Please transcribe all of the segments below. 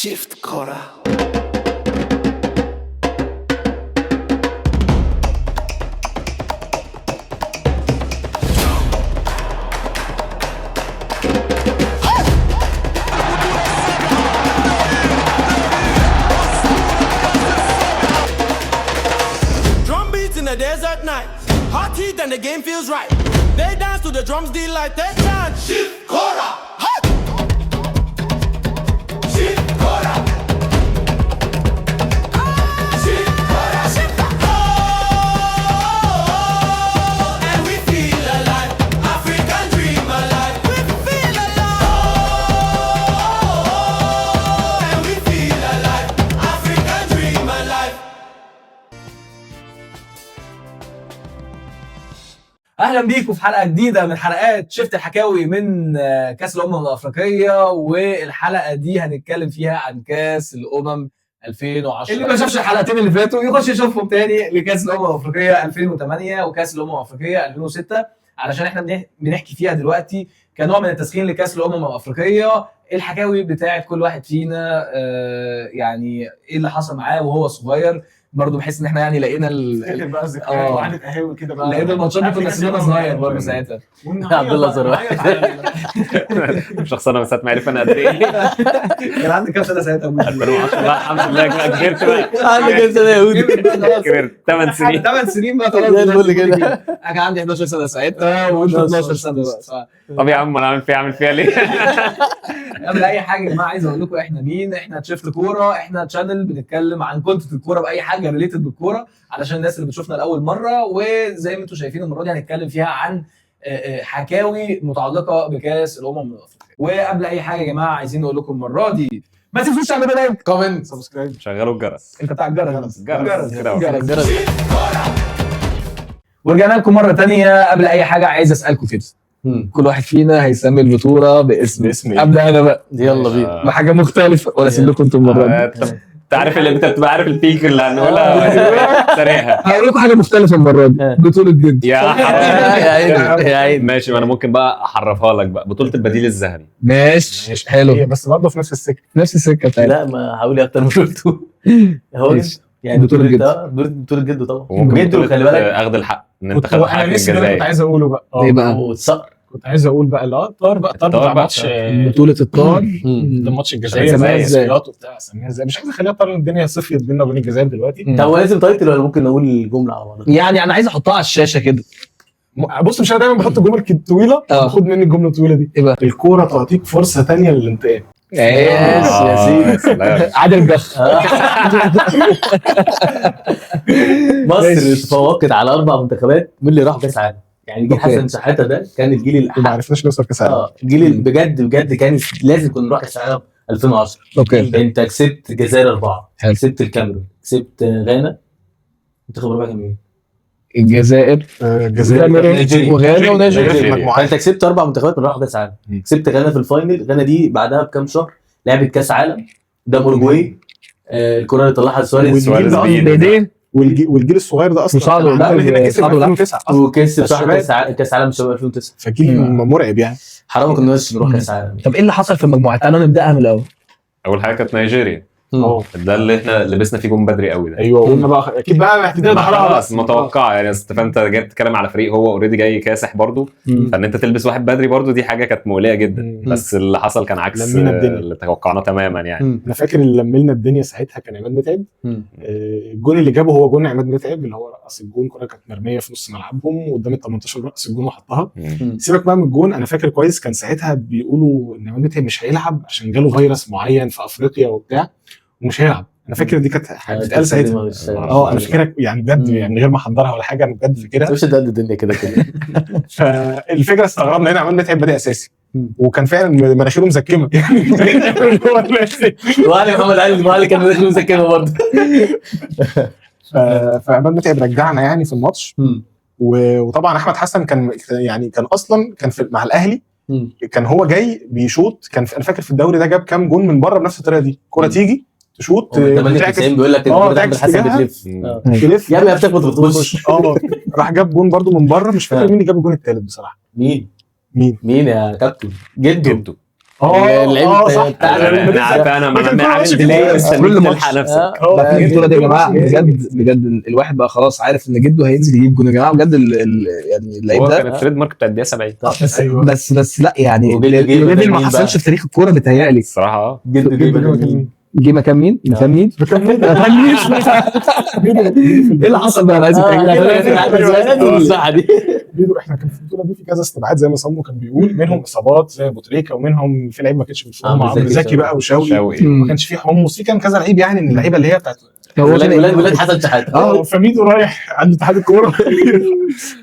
Shift Kora. Drum beats in the desert night, hot heat and the game feels right. They dance to the drums delight, they chant Shift Kora. Shift Kora. Shift Kora. Shift Kora. And we feel alive, African dream alive. We feel alive. And we feel alive, African dream alive. اهلا بيكم في حلقه جديده من حلقات شفت الحكاوي من كاس الامم الافريقيه. والحلقه دي هنتكلم فيها عن كاس الامم 2010. اللي ما شافش الحلقتين اللي فاتوا يخش يشوفهم تاني لكاس الامم الافريقيه 2008 وكاس الامم الافريقيه 2006 علشان احنا بنحكي فيها دلوقتي كنوع من التسخين لكاس الامم الافريقيه. الحكاوي بتاعت كل واحد فينا يعني ايه اللي حصل معاه وهو صغير، برضه بحس ان احنا يعني لقينا فاكر بقى الذكريات وقعدة قهاوي كده بقى، لقينا الماتشات دي كنا سننا صغير برضه ساعتها. عبد الله زراعي شخصنا من ساعه ما عرف انا قد ايه. كان عندي كام سنه ساعتها؟ 2010. لا الحمد لله كبرت بقى. عندي كام سنه يا ودي؟ كبرت 8 سنين. 8 سنين بقى خلاص. زي الفل كده. انا كان عندي 11 سنه ساعتها وانت 12 سنه بقى. طب يا عم انا عامل فيها ليه؟ قبل اي حاجه يا جماعه عايز اقول لكم احنا مين. احنا شفت كوره، احنا تشانل بنتكلم عن كونتنت الكوره باي حاجه ريليتد بالكوره علشان الناس اللي بتشوفنا لاول مره. وزي ما انتم شايفين المره دي هنتكلم فيها عن حكاوي متعلقه بكاس الامم الافريقيه. وقبل اي حاجه يا جماعه عايزين نقول لكم المره دي ما تنسوش تعملوا لايك كومنت سبسكرايب. شغلوا الجرس. انت بتاع الجرس. جرس. ورجعنا لكم مره تانية. قبل اي حاجه عايز اسالكم كده، كل واحد فينا هيسمي البطوله باسم إيه؟ ابدا انا بقى يلا بينا. بحاجه مختلفه ولا اسيب لكم انتم المره دي؟ انت عارف اللي انت بتبقى عارف البيك اللي هنقولها سريعها. هقول لكم حاجه مختلفه المره دي. بطوله جد يا يا عيني يا عيني. ماشي، ما انا ممكن بقى احرفها لك بقى. بطولة البديل الذهبي. ماشي حلو. بس برضه في نفس السكه. نفس السكه بتاعتي. لا ما حاولي اكتر من قلته. هو ماشي. يعني بطولة جد. بطولة جد طبعا. وممكن جد بطولة وخلي بالك اخذ الحق ان انت خدت حقك انا من لسه كنت الجزائر. عايز اقوله بقى. ايه بقى؟ والصقر. كنت عايز اقول بقى الطار الطار بتاع بقى. ماتش بطوله الطار. ده ماتش الجزائر سميها زي ازاي؟ الصفيات وبتاع. سميها ازاي؟ مش عايز اخليها طار، الدنيا صفيت بينا وبين الجزائر دلوقتي. مم. طب هو لازم تايتل ولا ممكن نقول الجمله على بعضها؟ يعني انا عايز احطها على الشاشه كده. بص مش انا دايما بحط جمل طويله، خد مني الجمله الطويله دي. ايه بقى؟ الكوره تعطيك فرصه ثانيه للانتقام. يا سيدي سلام. عادل الجخ. مصر تفوقت على 4 منتخبات من اللي راحوا كاس عالم. يعني جيل أوكي. حسن شحاته ده كان الجيل ما عرفناش نوصل كاس العالم. الجيل اللي بجد كان لازم كنا نروح كاس العالم 2010. اوكي انت كسبت الجزائر 4، حلو. كسبت الكاميرون، كسبت غانا. منتخب الرابع كان مين؟ الجزائر الجزائر وغانا ونيجيريا. فانت كسبت 4 منتخبات من راحوا كاس عالم. كسبت غانا في الفاينل. غانا دي بعدها بكام شهر لعبت كاس عالم ده اوروجواي. الكره اللي طلعها سواريز والجيل الصغير ده اصلا وصعدوا هنا كسب صعدوا 2009 اصلا. وكسب صح الشباب. كاس عالم شباب 2009. فجيل مرعب يعني. حرام ما كناش نروح كاس عالم. طب ايه اللي حصل في المجموعات؟ تعالوا نبداها من الاول. اول حاجه كانت نيجيريا. اه ده اللي احنا لبسنا فيه جون بدري قوي ده. ايوه قلنا بقى اكيد بقى اعتدال ضحراها خلاص متوقع يعني. فانت جاي تتكلم على فريق هو اوريدي جاي كاسح برضو، فان انت تلبس واحد بدري برضو دي حاجه كانت مقلقه جدا. بس اللي حصل كان عكس لمينا الدنيا. اللي توقعناه تماما يعني. انا فاكر اللي لملنا الدنيا ساعتها كان عماد متعب. الجون اللي جابه هو جون عماد متعب اللي هو رقص الجون. كره كانت مرميه في نص ملعبهم قدام ال 18 رقص الجون وحطها. سيبك بقى من الجون. انا فاكر كويس كان ساعتها بيقولوا ان عماد متعب مش هيلعب عشان جاله فيروس معين في افريقيا وبتاع ومش هيلعب. انا فاكر دي كانت بتتقال ساعتها. انا فاكرها يعني بجد يعني من غير ما احضرها ولا حاجه. انا بجد فاكرها. مش ده الدنيا كده. فالفكره استغربنا هنا عماد متعب بادئ اساسي وكان فعلا مناخيره مزكمه يعني. وعلي محمد علي كان مناخيره مزكمه برضه. فعماد متعب رجعنا يعني في الماتش. وطبعا احمد حسن كان يعني كان اصلا كان مع الاهلي. كان هو جاي بيشوط. كان انا فاكر في الدوري ده جاب كام جون من بره بنفس الطريقه دي. كره تيجي تشوط 98 بيقول لك ان حسن بتلف يا ابني بتخبط بتخش. راح جاب جون برضو من بره. مش فاكر مين اللي جاب الجون الثالث بصراحه. مين يا كابتن؟ جده. اللعيب بتاع انا عارف انا عامل ديلي كل مستنيك ماتش. تلحق نفسك. لا في البطوله دي يا جماعه بجد الواحد بقى خلاص عارف ان جده هينزل يجيب جون يا جماعه بجد يعني اللعيب هو ده كان التريد مارك بتاع الدقيقه 70 بس لا يعني وجده جه ليفل بدل ما مين حصلش بقى؟ في تاريخ الكوره بيتهيألي. الصراحه جد جه مكان مين؟ مكان مين؟ ايه اللي حصل بقى؟ انا عايز بيدو احنا كان في البطوله دي في كذا استبعاد زي ما صمو كان بيقول، منهم اصابات زي ابو تريكه، ومنهم في لعيب ما كانش بيفهم عمرو زكي بقى وشوقي، ما كانش في حمص، في كان كذا لعيب يعني من اللعيبه اللي هي بتاعت ولاد حسن شحاته. فميدو رايح عند اتحاد الكوره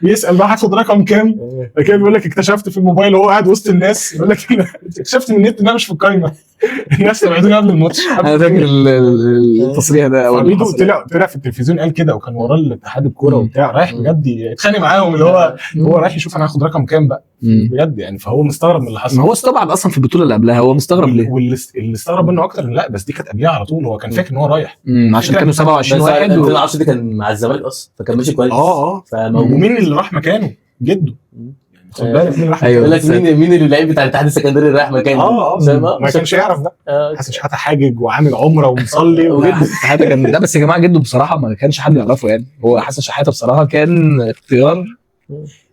بيسال بقى هاخد رقم كام، كان بيقول لك اكتشفت في الموبايل وهو قاعد وسط الناس يقول لك اكتشفت من النت ان انا مش في القايمه الناس تبعدوني قبل الماتش. انا فاكر التصريح ده اول ما ميدو حصل. طلع في التلفزيون قال كده، وكان وراه الاتحاد الكوره وبتاع رايح بجد يتخانق معاهم، اللي هو رايح يشوف انا هاخد رقم كام بقى بجد يعني. فهو مستغرب من اللي حصل. ما هو استبعد اصلا في البطوله اللي قبلها، هو مستغرب ليه؟ واللي استغرب منه اكتر لا بس دي كانت قبلها على طول، هو كان فاكر ان هو رايح عشان كانوا 27 بس واحد 2010 دي كان مع الزمالك اصلا فكان ماشي كويس. ومين اللي راح مكانه؟ جده. خد بالك مين راح يقول لك مين اللعيب بتاع الاتحاد السكندري اللي راح مكانه. ما كانش يعرف ده. حسن شحاته حاجج وعامل عمره ومصلي وجده شحاته كان ده. بس يا جماعه جده بصراحه ما كانش حد يعرفه يعني. هو حسن شحاته بصراحه كان اختيار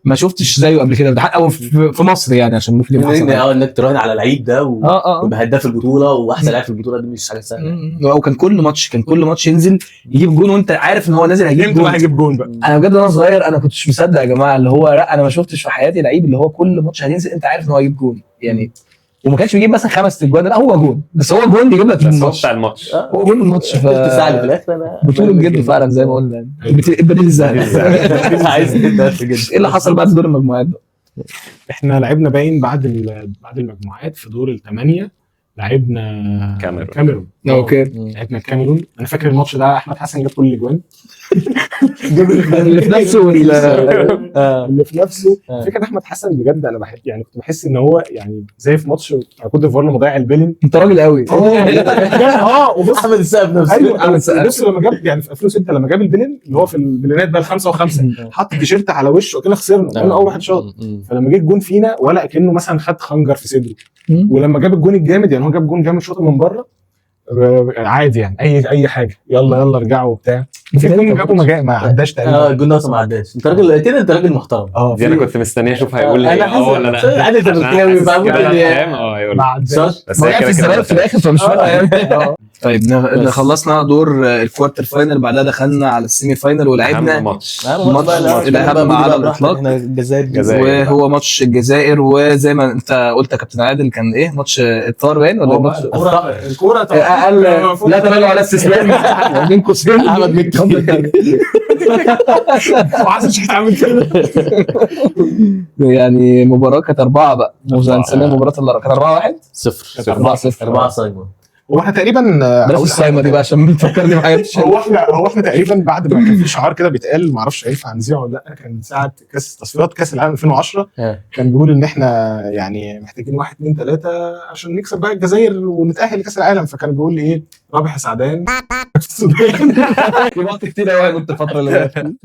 ما شفتش زيه قبل كده، او في مصر يعني، عشان ممكن يبقى انك تراهن على لعيب ده ويبقى هداف البطوله واحسن لاعب في البطوله دي مش حاجه سهله. وكان كل ماتش ينزل يجيب جون وانت عارف ان هو نازل هيجيب جون بقى. انا بجد وانا صغير انا كنتش مصدق يا جماعه، اللي هو لا انا ما شفتش في حياتي لعيب اللي هو كل ماتش هينزل انت عارف ان هو هيجيب جون يعني. وما كانش بيجيب مثلا 5 اجوان، لا هو جون، بس هو جون بيجيب لك الماتش بتاع الماتش. هو جون الماتش تساعد في الاخر. انا بطوله جد فعلا زي ما قلنا يعني. البديل الذهبي عايز جدا ايه اللي حصل بعد دور المجموعات بقى؟ احنا لعبنا باين بعد المجموعات في دور الثمانيه لعبنا كاميرون. اوكي لعبنا الكاميرون. انا فاكر الماتش ده احمد حسن جاب كل الاجوان اللي في نفسه اللي في نفسه. فكره احمد حسن بجد انا بحب يعني، كنت بحس ان هو يعني زي في ماتش كوت ديفوار لما ضيع البيلين. انت راجل قوي. وبص احمد السقف نفسه. ايوه بص لما جاب يعني في 2006 لما جاب البيلين اللي هو في البلينات بقى ال5 و5 حط التيشيرت على وشه وكنا خسرنا انا اول واحد شاط. فلما جه الجون فينا ولا كانه مثلا خد خنجر في صدره. ولما جاب الجون الجامد يعني هو جاب جون جامد شوط من بره عادي يعني اي حاجه يلا ارجعوا وبتاع. في جون جابه ما عداش تقريبا. الجون ده ما عداش. انت راجل كده، انت راجل محترم. دي انا كنت مستنيه اشوف هيقول ايه. ولا لا عادي انت بتتكلم بقى هيقول ما عداش بس هي كده الزمالك في الاخر فمش فارقه يعني. طيب خلصنا دور الكوارتر فاينل، بعدها دخلنا على السيمي فاينل ولعبنا ماتش الاهم على الاطلاق وهو ماتش الجزائر. وزي ما انت قلت يا كابتن عادل كان ايه ماتش الطار باين ولا ماتش الكوره اقل لا تراجع ولا استسلام بين قوسين احمد مكي وحسن شحاته عامل كده. يعني مباراه كانت 4 بقى هنسميها مباراه اللي كانت 4-1 4 صايمه. هو احنا تقريبا بلاش الصايمه دي بقى عشان بتفكرني بحاجات. هو احنا تقريبا بعد ما كان في شعار كده بيتقال ما اعرفش هينفع نذيعه ولا لا، كان ساعه تصفيات كاس العالم 2010 كان بيقول ان احنا يعني محتاجين 1 2 3 عشان نكسب بقى الجزائر ونتاهل لكاس العالم. فكان بيقول لي ايه رابح سعدان في وقت كتير قوي كنت الفتره اللي فاتت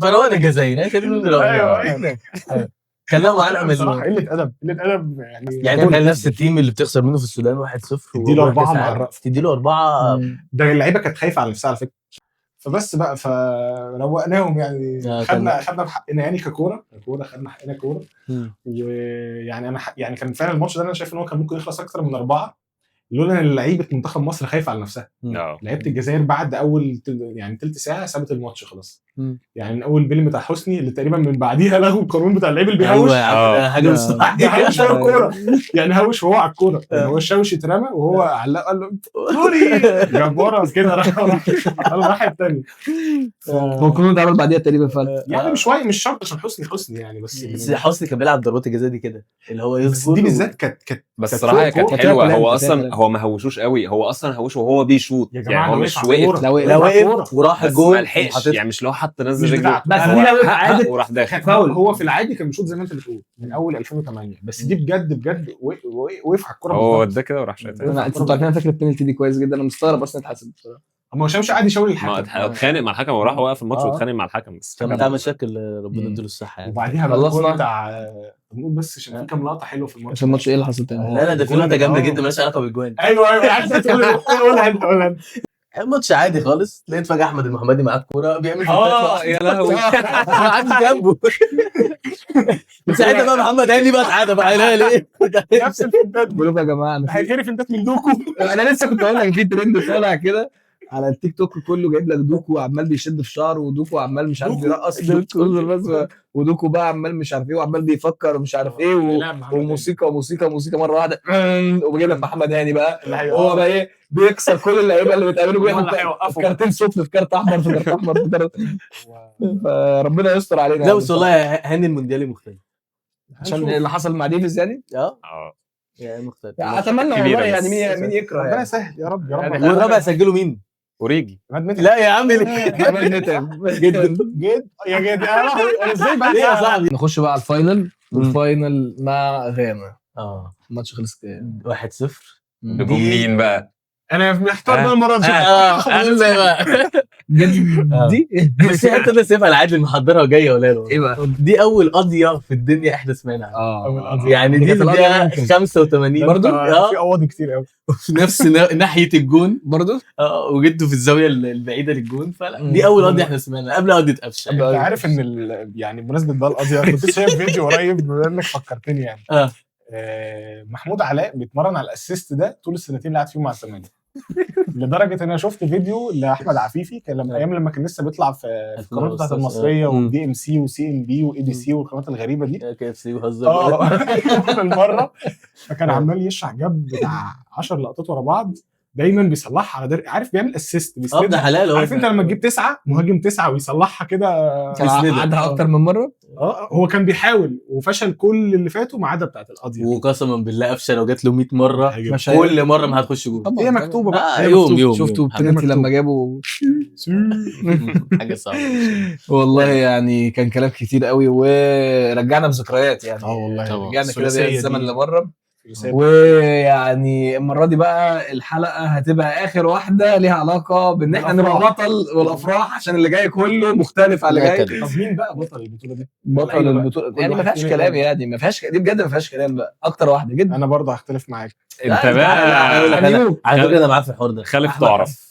فروان الجزائر ايوه كلام على بصراحه قله ادب يعني كان نفس التيم اللي بتخسر منه في السودان 1-0 تديله 4 مع الرأس، تديله 4. ده اللعيبه كانت خايفه على نفسها على فكره. فبس بقى فروقناهم يعني خدنا بحقنا يعني ككوره خدنا حقنا كوره. ويعني انا يعني كان فعلا الماتش ده انا شايف ان هو كان ممكن يخلص اكتر من 4 لولا ان لعيبه منتخب مصر خايفه على نفسها. لعيبه الجزائر بعد اول يعني تلت ساعه سابت الماتش خلاص. يعني من اول بيلم بتاع حسني اللي تقريبا من بعديها لغوا القانون بتاع اللعيب اللي بيهوش. حاجه مستحيل هوش الكوره يعني هوش وهو على الكوره يعني هو الشاوش اترمى وهو علق قال له سوري جاب كده راح الثاني. هو القانون ده عمل بعديها تقريبا فعلا يعني مش شرط عشان حسني يعني بس حسني كان بيلعب ضربات الجزاء دي كده اللي هو يصبر دي بالذات كانت بس الصراحه كانت حلوه. هو اصلا هو ما هوشوش قوي، هو اصلا هوش وهو بيشوط يعني هو مش وقف لو وقف وراح الجول ما لحقش يعني مش لو حط نزل رجله بس دي لو عادت وراح داخل فاول. هو في العادي كان بيشوط زي ما انت بتقول من اول 2008 بس دي بجد وقف على الكوره. هو ده كده وراح شايط. انتوا عارفين فكره البنالتي دي كويس جدا. انا مستغرب اصلا اتحسب بصراحه. ما هشامش قاعد يشاور ما الحكم اتخانق مع الحكم وراح وقف الماتش آه. واتخانق مع الحكم بس كان بتاع مشاكل ربنا مم. يديله الصحه يعني. وبعديها بقى خلصنا. الجول بتاع نقول بس عشان في كام لقطه حلوه في الماتش. في الماتش ايه اللي حصل تاني؟ لا ده في الجول لقطه جامده آه. جدا مالهاش علاقه بالجوان. ايوه عايز قولها انت. الماتش عادي خالص، لقيت فجاه احمد المحمدي معاه الكوره بيعمل يا لهوي قاعد جنبه. من ساعتها بقى محمد هاني بقى اتعادى بقى ليه نفس الفنتات بقول يا جماعه انا هيغير فنتات من دوكو. انا لسه كنت اقول لك في ترند طالع كده على التيك توك كله جايب لك دوكو عمال بيشد في شعره ودوكو عمال مش عارف دوكو؟ بيرقص بس ودوكو بقى عمال مش عارف ايه وعمال بيفكر ومش عارف ايه وموسيقى مره واحده وبجيب لك محمد هاني بقى هو بقى ايه بيكسر كل اللعيبه اللي بتقابله بياخد كارتين صفر في كارت احمر في كارت احمر في كارت فربنا يستر علينا. لا بس والله هاني المونديالي مختلف عشان اللي حصل مع ديفيز يعني يعني مختلف. اتمنى والله يعني مين يكره ربنا يعني. يسهل يا رب والرابع سجلوا مين؟ اوريجي. لا يا عم جدا يا جد انا ازاي بقى يا صاحبي. نخش بقى على الفاينل والفاينل مع غانا. الماتش خلص كام؟ 1-0. نجوم مين بقى؟ انا محتار بقى المره دي. دي بس هي انت سيبها العادل محضرها وجايه ولا لا؟ ايه بقى؟ دي اول قضيه في الدنيا احنا سمعناها. أول قضية. يعني دي كانت القضية الدقيقه ممكن. 85 برضو؟ في قواضي كتير قوي في نفس ناحيه الجون برضو وجدته في الزاويه البعيده للجون. فلا دي اول قضيه احنا سمعناها قبل قضيه قفشه. انت عارف ان يعني بمناسبه بقى القضيه كنت شايف فيديو قريب بما انك فكرتني يعني محمود علاء بيتمرن على الاسيست ده طول السنتين اللي قعد فيهم مع الزمالك. لدرجه ان انا شفت فيديو لاحمد عفيفي كان لما كان لسه بيطلع في القناه بتاعت المصريه ودي ام سي وسي ام بي واي بي سي والقنوات الغريبه دي KFC وهزر المره فكان عمال يشرح جاب بتاع 10 لقطات ورا بعض دايما بيصلحها على عارف بيعمل اسيست ده حلال. عارف انت لما تجيب 9 مهاجم 9 ويصلحها كده كان عادها اكتر من مره. هو كان بيحاول وفشل كل اللي فاتوا ما عدا بتاعت القضيه. وقسما بالله قفشه لو جات له 100 مره مش كل مره ما هتخش جول. هي مكتوبه بقى يوم شفتوا بتنتي لما جابوا حاجه صعبه والله يعني كان كلام كتير قوي ورجعنا بذكريات يعني. والله رجعنا كده بالزمن لمره. رسالة. ويعني المره دي بقى الحلقه هتبقى اخر واحده ليها علاقه بان احنا نبقى بطل والافراح عشان اللي جاي كله مختلف على اللي جاي. طب مين بقى بطل البطوله دي؟ بطل البطوله يعني ما فيهاش كلام يعني ما فيهاش دي بجد ما فيهاش كلام بقى اكتر واحده جدا. انا برضه هختلف معاك. انت بقى على فكره انا معاك في الحوار ده. خالف تعرف.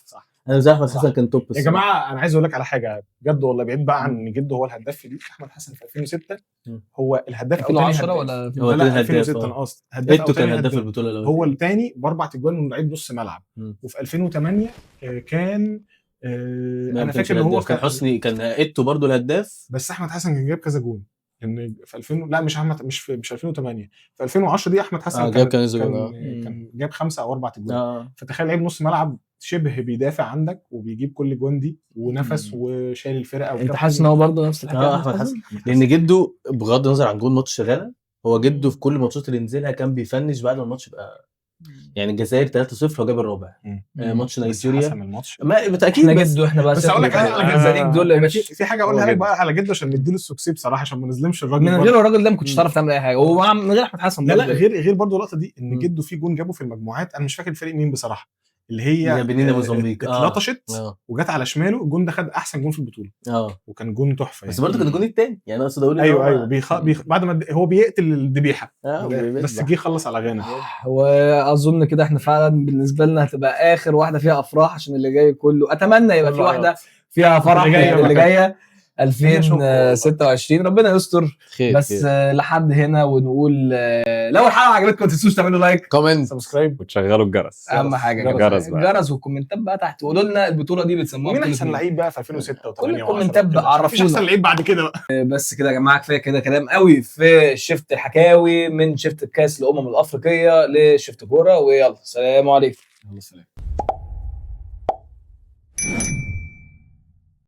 انا زي احمد حسن كان توب يا جماعه انا عايز اقول لك على حاجه بجد والله بعيد بقى عن ان جده هو الهداف في دي. احمد حسن في 2006 هو الهداف 2010 ولا هو 2006 انا قصدي هداف كان هداف البطوله الاولى. هو الثاني باربع اجوان من لعيب نص ملعب. وفي 2008 كان انا فاكر ان هو كان حسني كان ايتو برضو الهداف. بس احمد حسن كان جايب كذا جون ان في 2000 لا مش احمد مش 2008 في 2010 دي احمد حسن كان جاب 5 أو 4 اجوان. فتخيل لعيب نص ملعب شبه بيدافع عندك وبيجيب كل جوان دي ونفس وشايل الفرقه. انت حاسس ان هو برضه نفس الحكايه؟ احمد حسن لان جده بغض النظر عن جول ماتش غانا هو جده في كل الماتشات اللي نزلها كان بيفنش بعد ما الماتش بقى يعني الجزائر 3-0 هو جاب الرابع. ماتش نيجيريا ما بالتاكيد احنا جده احنا بقى بس اقول لك على الجزائريين دول في حاجه اقولها لك بقى على جده عشان نديله السوكسي بصراحه عشان ما نظلمش الراجل. من غير الراجل ده ما كنتش تعرف تعمل اي حاجه ومن غير احمد حسن. لا غير برضه اللقطه دي ان جده في جون جابه في المجموعات انا مش فاكر الفريق مين بصراحه اللي هي بنين موزمبيق اتلطشت وجت على شماله الجون ده خد احسن جون في البطوله. وكان جون تحفه بس برضه كان الجون الثاني يعني اقصد اقول ايوه بعد ما هو بيقتل الذبيحه بس جه خلص على غانا. واظن كده احنا فعلا بالنسبه لنا هتبقى اخر واحده فيها افراح عشان اللي جاي كله اتمنى يبقى في واحده فيها فرح اللي جايه 2026 ربنا يستر بس لحد هنا ونقول لو الحلقه عجبتكم ما تنسوش تعملوا لايك كومنت سبسكرايب وتشغلوا الجرس. اهم حاجه الجرس والكومنتات بقى تحت قولوا لنا البطوله دي بتسموها مين احسن لعيب بقى في 2006 و8 كل الكومنتات بقى عرفونا مش احسن لعيب بعد كده بقى. بس كده يا جماعه كفايه كده كلام قوي في شفت الحكاوي من شفت الكاس الامم الافريقيه لشفت كوره ويلا سلام عليكم. يلا سلام.